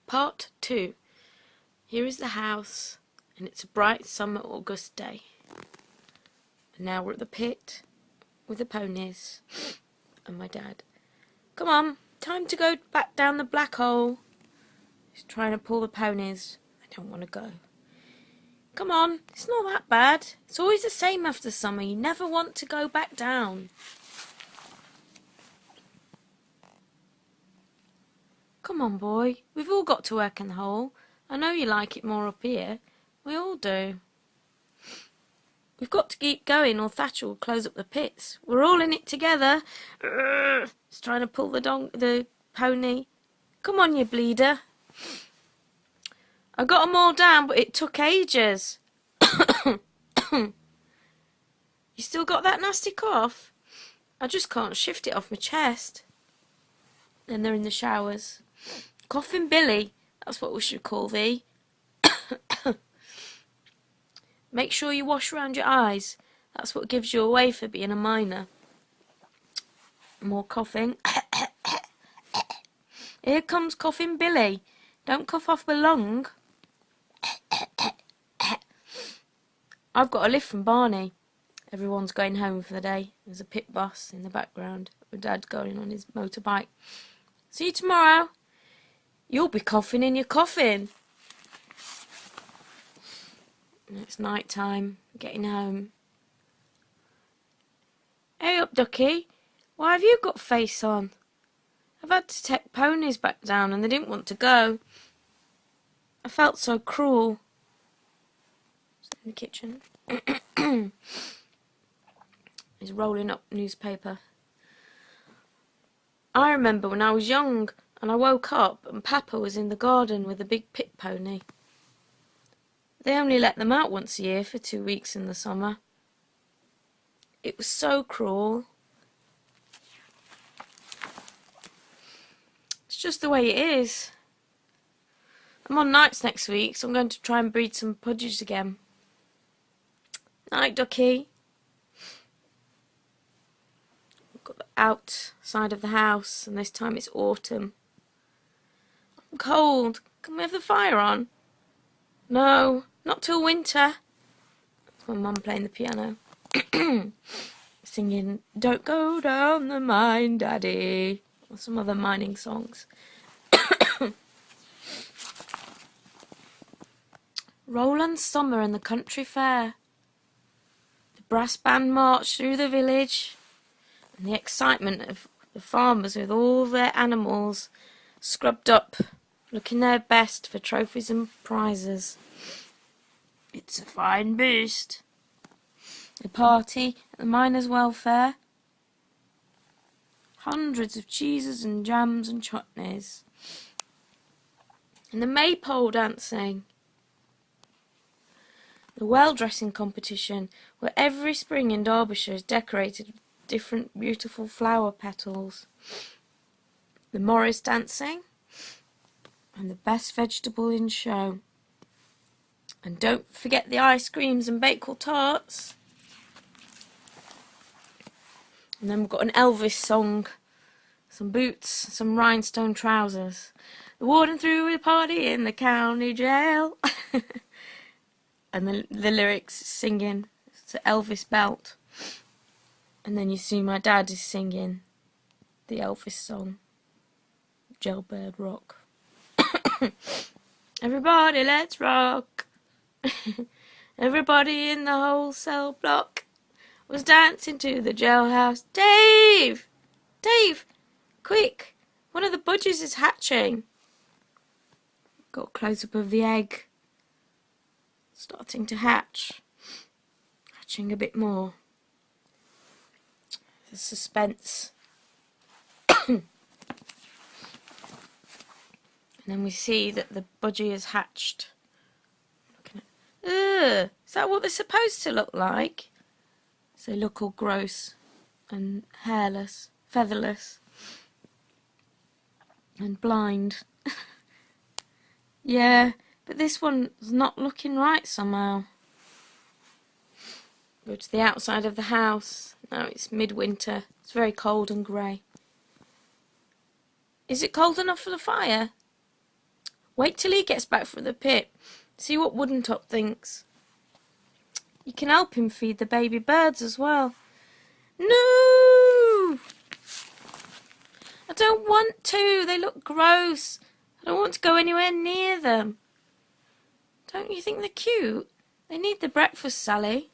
Part 2. Here is the house, and it's a bright summer August day. And now we're at the pit with the ponies and my dad. Come on, time to go back down the black hole. He's trying to pull the ponies. I don't want to go. Come on, it's not that bad. It's always the same after summer. You never want to go back down. Come on, boy. We've all got to work in the hole. I know you like it more up here. We all do. We've got to keep going or Thatcher will close up the pits. We're all in it together. He's trying to pull the pony. Come on, you bleeder. I got them all down, but it took ages. You still got that nasty cough? I just can't shift it off my chest. Then they're in the showers. Coughing Billy, that's what we should call thee. Make sure you wash around your eyes. That's what gives you away for being a miner. More coughing. Here comes Coughing Billy. Don't cough off my lung. I've got a lift from Barney. Everyone's going home for the day. There's a pit bus in the background. My dad's going on his motorbike. See you tomorrow. You'll be coughing in your coffin. It's night time. Getting home. Hey up, ducky. Why have you got face on? I've had to take ponies back down and they didn't want to go. I felt so cruel. In the kitchen. He's rolling up newspaper. I remember when I was young and I woke up and Papa was in the garden with a big pit pony. They only let them out once a year for 2 weeks in the summer. It was so cruel. It's just the way it is. I'm on nights next week, so I'm going to try and breed some pudges again. Night, ducky. We've got the outside of the house, and this time it's autumn. I'm cold. Can we have the fire on? No, not till winter. That's my mum playing the piano. Singing, "Don't go down the mine, Daddy," or some other mining songs. Roland Summer and the country fair. The brass band marched through the village, and the excitement of the farmers with all their animals scrubbed up, looking their best for trophies and prizes. It's a fine beast. The party at the miners' welfare. Hundreds of cheeses and jams and chutneys. And the maypole dancing. The well-dressing competition, where every spring in Derbyshire is decorated with different beautiful flower petals. The Morris dancing. And the best vegetable in show. And don't forget the ice creams and bakewell tarts. And then we've got an Elvis song, some boots, some rhinestone trousers. The warden threw a party in the county jail. And the lyrics singing, it's an Elvis belt. And then you see my dad is singing the Elvis song, Jailbird Rock. Everybody, let's rock. Everybody in the wholesale block was dancing to the jailhouse. Dave! Dave! Quick! One of the budgies is hatching. Got a close-up of the egg. Starting to hatch. Hatching a bit more. The suspense. And then we see that the budgie has hatched. Ugh, is that what they're supposed to look like? So they look all gross and hairless, featherless, and blind. Yeah, but this one's not looking right somehow. Go to the outside of the house. Now it's midwinter. It's very cold and grey. Is it cold enough for the fire? Wait till he gets back from the pit. See what Woodentop thinks. You can help him feed the baby birds as well. No! I don't want to. They look gross. I don't want to go anywhere near them. Don't you think they're cute? They need the breakfast, Sally.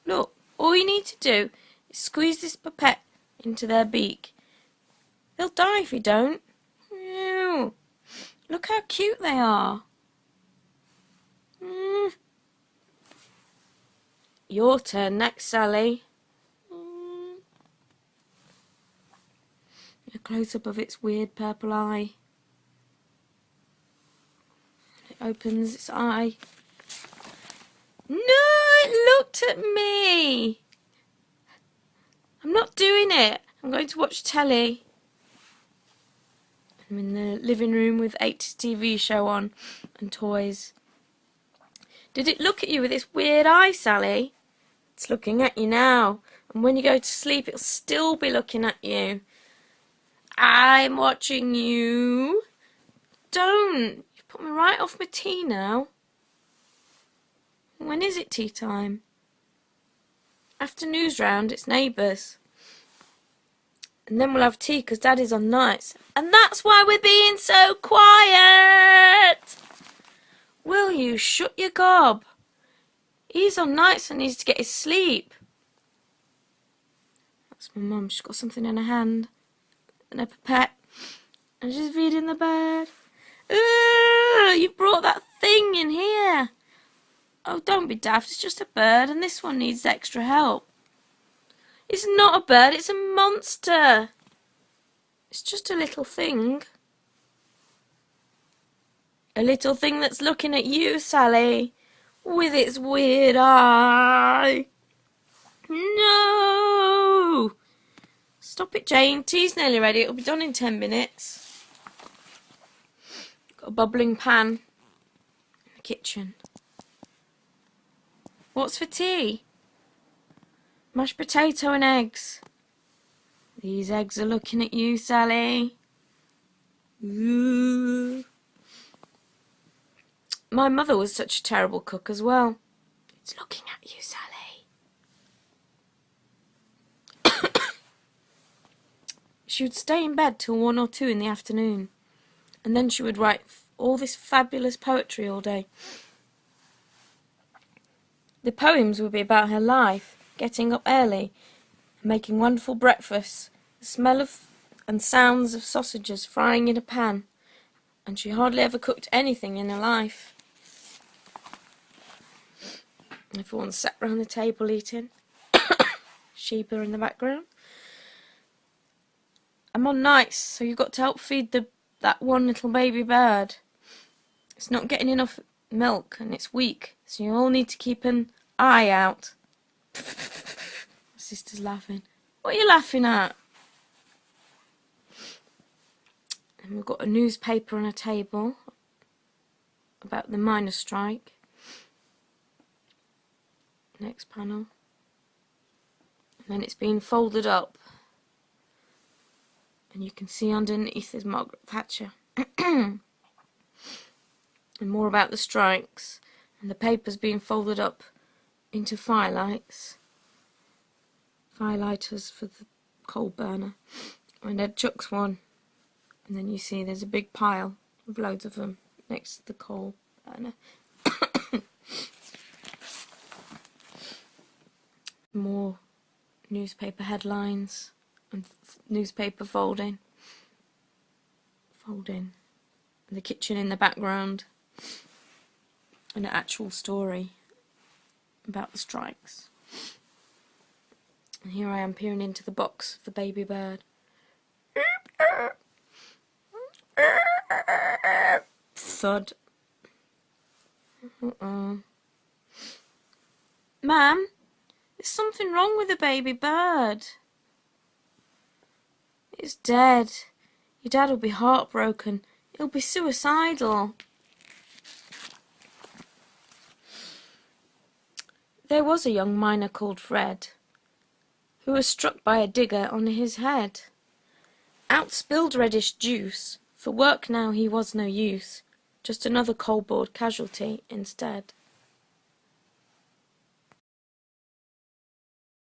Look, all you need to do is squeeze this pipette into their beak. They'll die if you don't. Ew. Look how cute they are. Your turn next, Sally. A close-up of its weird purple eye. It opens its eye. No, it looked at me. I'm not doing it. I'm going to watch telly. I'm in the living room with 80s TV show on and toys. Did it look at you with its weird eye, Sally? It's looking at you now. And when you go to sleep, it'll still be looking at you. I'm watching you. Don't. You've put me right off my tea now. When is it tea time? After news round, it's neighbours. And then we'll have tea because Daddy's on nights. And that's why we're being so quiet. Will you shut your gob? He's on nights and needs to get his sleep. That's my mum. She's got something in her hand. And a pipette. And she's feeding the bird. You've brought that thing in here. Oh, don't be daft. It's just a bird and this one needs extra help. It's not a bird, it's a monster. It's just a little thing. A little thing that's looking at you, Sally, with its weird eye. No! Stop it, Jane. Tea's nearly ready. It'll be done in 10 minutes. Got a bubbling pan in the kitchen. What's for tea? Mashed potato and eggs. These eggs are looking at you, Sally. Ooh. My mother was such a terrible cook as well. It's looking at you, Sally. She would stay in bed till 1 or 2 in the afternoon. And then she would write all this fabulous poetry all day. The poems would be about her life, getting up early, making wonderful breakfasts, the smell of and sounds of sausages frying in a pan, and she hardly ever cooked anything in her life. Everyone sat round the table eating. Sheba in the background. I'm on nights, so you've got to help feed that one little baby bird. It's not getting enough milk and it's weak, so you all need to keep an eye out. My sister's laughing. What are you laughing at? And we've got a newspaper on a table about the miners' strike. Next panel. And then it's been folded up. And you can see underneath is Margaret Thatcher. And more about the strikes. And the paper's being folded up into firelights. Firelighters for the coal burner. And Ed chucks one. And then you see there's a big pile of loads of them next to the coal burner. More newspaper headlines and newspaper folding. And the kitchen in the background. And an actual story about the strikes. And here I am peering into the box of the baby bird. Thud. Ma'am, there's something wrong with the baby bird. It's dead. Your dad will be heartbroken. He'll be suicidal. There was a young miner called Fred, who was struck by a digger on his head. Out spilled reddish juice, for work now he was no use. just another coalboard casualty instead.